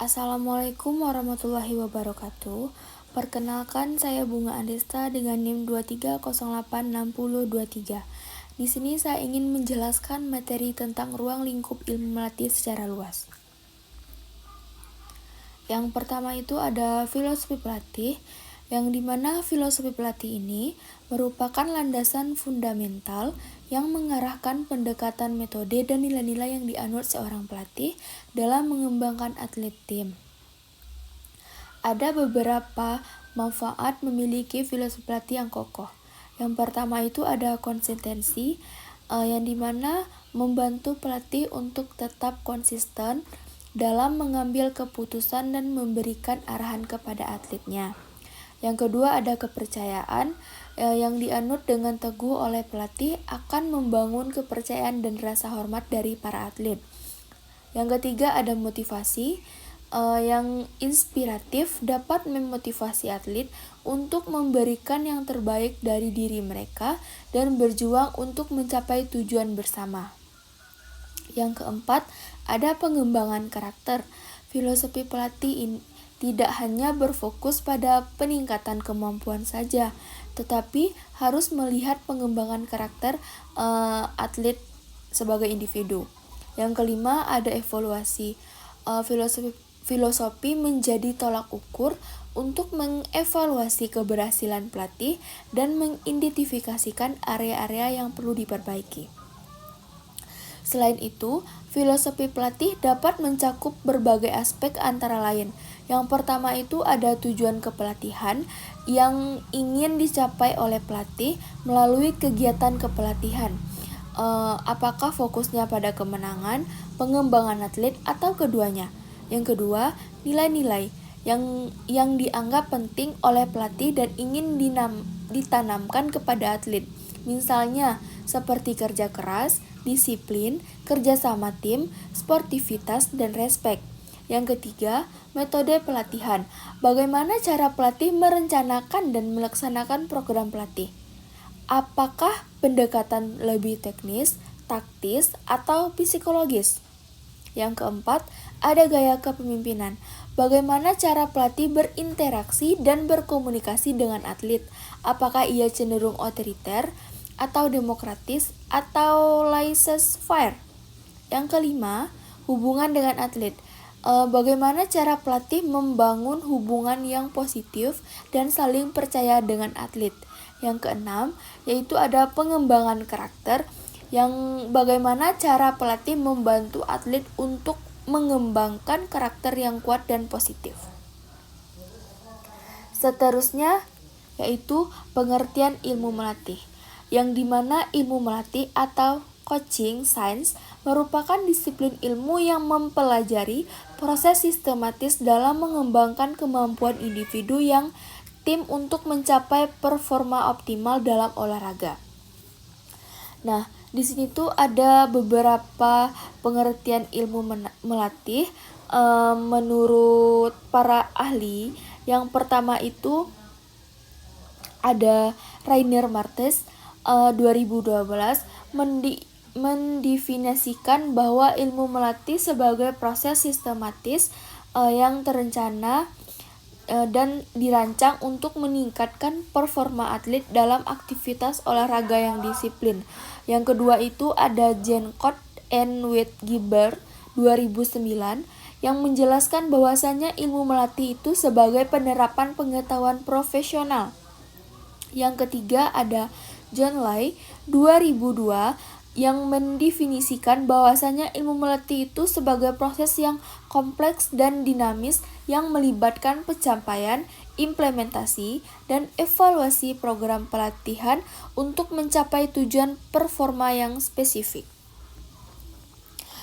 Assalamualaikum warahmatullahi wabarakatuh. Perkenalkan, saya Bunga Andesta dengan NIM 23086023. Di sini saya ingin menjelaskan materi tentang ruang lingkup ilmu melatih secara luas. Yang pertama itu ada filosofi pelatih, yang dimana filosofi pelatih ini merupakan landasan fundamental yang mengarahkan pendekatan metode dan nilai-nilai yang dianut seorang pelatih dalam mengembangkan atlet tim. Ada beberapa manfaat memiliki filosofi pelatih yang kokoh. Yang pertama itu ada konsistensi, yang dimana membantu pelatih untuk tetap konsisten dalam mengambil keputusan dan memberikan arahan kepada atletnya. Yang kedua ada kepercayaan, yang dianut dengan teguh oleh pelatih akan membangun kepercayaan dan rasa hormat dari para atlet. Yang ketiga ada motivasi, yang inspiratif dapat memotivasi atlet untuk memberikan yang terbaik dari diri mereka dan berjuang untuk mencapai tujuan bersama. Yang keempat, ada pengembangan karakter. Filosofi pelatih tidak hanya berfokus pada peningkatan kemampuan saja, tetapi harus melihat pengembangan karakter atlet sebagai individu. Yang kelima, ada evaluasi. Filosofi menjadi tolak ukur untuk mengevaluasi keberhasilan pelatih dan mengidentifikasikan area-area yang perlu diperbaiki. Selain itu, filosofi pelatih dapat mencakup berbagai aspek antara lain. Yang pertama itu ada tujuan kepelatihan yang ingin dicapai oleh pelatih melalui kegiatan kepelatihan. Apakah fokusnya pada kemenangan, pengembangan atlet, atau keduanya? Yang kedua, nilai-nilai yang dianggap penting oleh pelatih dan ingin ditanamkan kepada atlet. Misalnya, seperti kerja keras, disiplin, kerjasama tim, sportivitas, dan respek. Yang ketiga, metode pelatihan. Bagaimana cara pelatih merencanakan dan melaksanakan program pelatih? Apakah pendekatan lebih teknis, taktis, atau psikologis? Yang keempat, ada gaya kepemimpinan. Bagaimana cara pelatih berinteraksi dan berkomunikasi dengan atlet? Apakah ia cenderung otoriter, atau demokratis, atau laissez-faire? Yang kelima, hubungan dengan atlet. Bagaimana cara pelatih membangun hubungan yang positif dan saling percaya dengan atlet? Yang keenam, yaitu ada pengembangan karakter, yang bagaimana cara pelatih membantu atlet untuk mengembangkan karakter yang kuat dan positif. Seterusnya, yaitu pengertian ilmu melatih, yang dimana ilmu melatih atau coaching science merupakan disiplin ilmu yang mempelajari proses sistematis dalam mengembangkan kemampuan individu yang tim untuk mencapai performa optimal dalam olahraga. Nah, di sini tuh ada beberapa pengertian ilmu melatih menurut para ahli. Yang pertama itu ada Rainer Martes 2012 mendefinisikan bahwa ilmu melatih sebagai proses sistematis yang terencana dan dirancang untuk meningkatkan performa atlet dalam aktivitas olahraga yang disiplin. Yang kedua itu ada Jenkot and Wettgeber 2009 yang menjelaskan bahwasanya ilmu melatih itu sebagai penerapan pengetahuan profesional. Yang ketiga ada John Lay 2002 yang mendefinisikan bahwasanya ilmu melatih itu sebagai proses yang kompleks dan dinamis yang melibatkan pencapaian, implementasi, dan evaluasi program pelatihan untuk mencapai tujuan performa yang spesifik.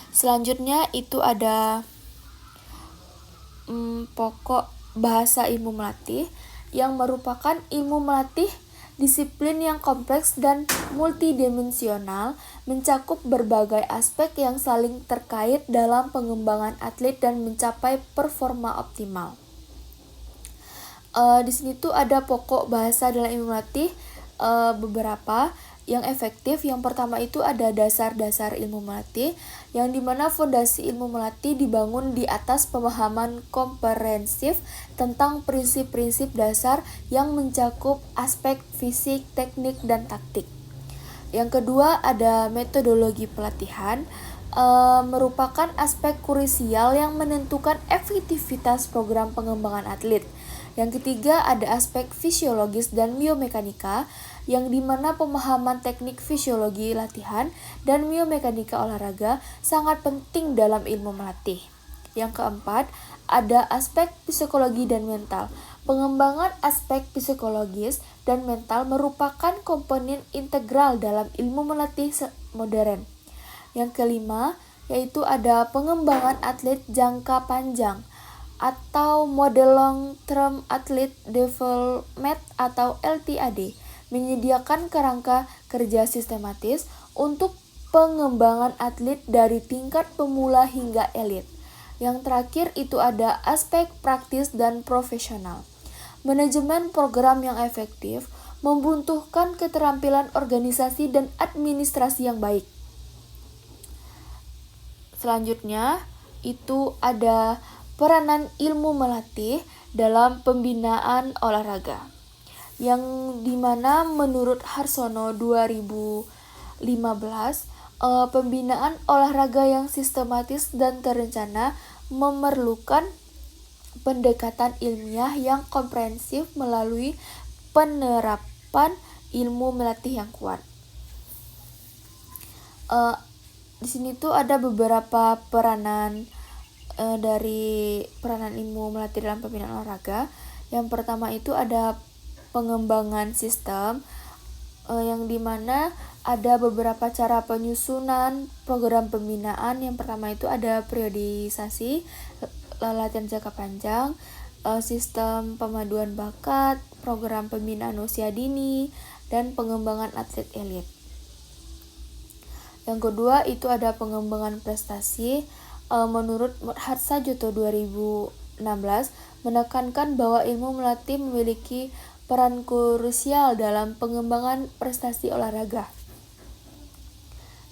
Selanjutnya itu ada pokok bahasa ilmu melatih, yang merupakan ilmu melatih disiplin yang kompleks dan multidimensional, mencakup berbagai aspek yang saling terkait dalam pengembangan atlet dan mencapai performa optimal. Di sini tuh ada pokok bahasa dalam ilmu melatih beberapa, yang efektif, yang pertama itu ada dasar-dasar ilmu melatih, yang dimana fondasi ilmu melatih dibangun di atas pemahaman komprehensif tentang prinsip-prinsip dasar yang mencakup aspek fisik, teknik, dan taktik. Yang kedua ada metodologi pelatihan, merupakan aspek krusial yang menentukan efektivitas program pengembangan atlet. Yang ketiga ada aspek fisiologis dan biomekanika, yang dimana pemahaman teknik fisiologi latihan dan biomekanika olahraga sangat penting dalam ilmu melatih. Yang keempat, ada aspek psikologi dan mental. Pengembangan aspek psikologis dan mental merupakan komponen integral dalam ilmu melatih modern. Yang kelima, yaitu ada pengembangan atlet jangka panjang atau model long term athlete development atau LTAD, menyediakan kerangka kerja sistematis untuk pengembangan atlet dari tingkat pemula hingga elit. Yang terakhir itu ada aspek praktis dan profesional. Manajemen program yang efektif membutuhkan keterampilan organisasi dan administrasi yang baik. Selanjutnya itu ada peranan ilmu melatih dalam pembinaan olahraga, yang dimana menurut Harsono 2015, pembinaan olahraga yang sistematis dan terencana memerlukan pendekatan ilmiah yang komprehensif melalui penerapan ilmu melatih yang kuat. Di sini tuh ada beberapa peranan dari peranan ilmu melatih dalam pembinaan olahraga. Yang pertama itu ada pengembangan sistem, yang dimana ada beberapa cara penyusunan program pembinaan. Yang pertama itu ada periodisasi, latihan jangka panjang, sistem pemaduan bakat, program pembinaan usia dini, dan pengembangan atlet elit. Yang kedua itu ada pengembangan prestasi. Menurut Harsajoto 2016 menekankan bahwa ilmu melatih memiliki peran krusial dalam pengembangan prestasi olahraga.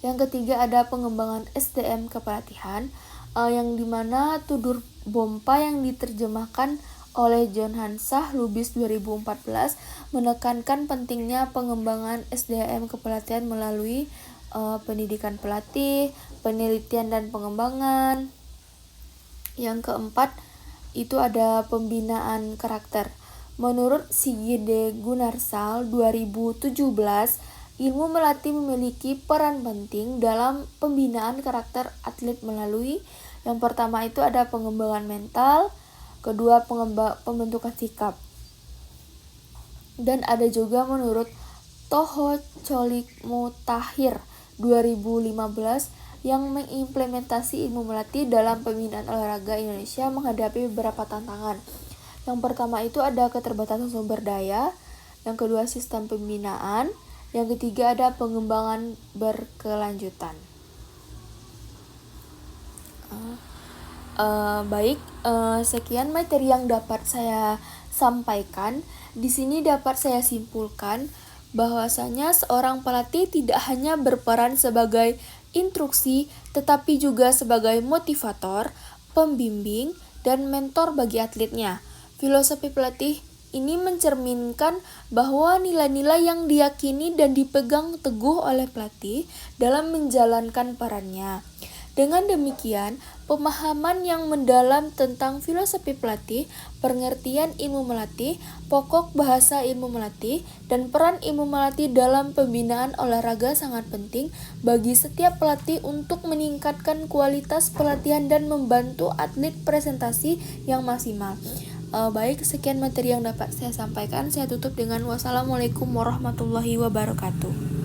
Yang ketiga ada pengembangan SDM kepelatihan, yang dimana tutur bompa yang diterjemahkan oleh John Hansah Lubis 2014 menekankan pentingnya pengembangan SDM kepelatihan melalui pendidikan pelatih, penelitian dan pengembangan. Yang keempat itu ada pembinaan karakter. Menurut Sigide Gunarsal 2017, ilmu melatih memiliki peran penting dalam pembinaan karakter atlet melalui yang pertama itu ada pengembangan mental, kedua pembentukan sikap. Dan ada juga menurut Toho Colik Mutahir 2015 yang mengimplementasi ilmu melatih dalam pembinaan olahraga Indonesia menghadapi beberapa tantangan. Yang pertama itu ada keterbatasan sumber daya, yang kedua sistem pembinaan, yang ketiga ada pengembangan berkelanjutan. Sekian materi yang dapat saya sampaikan. Di sini dapat saya simpulkan bahwasanya seorang pelatih tidak hanya berperan sebagai instruksi, tetapi juga sebagai motivator, pembimbing, dan mentor bagi atletnya. Filosofi pelatih ini mencerminkan bahwa nilai-nilai yang diyakini dan dipegang teguh oleh pelatih dalam menjalankan perannya. Dengan demikian, pemahaman yang mendalam tentang filosofi pelatih, pengertian ilmu melatih, pokok bahasa ilmu melatih, dan peran ilmu melatih dalam pembinaan olahraga sangat penting bagi setiap pelatih untuk meningkatkan kualitas pelatihan dan membantu atlet presentasi yang maksimal. Baik, sekian materi yang dapat saya sampaikan. Saya tutup dengan wassalamualaikum warahmatullahi wabarakatuh.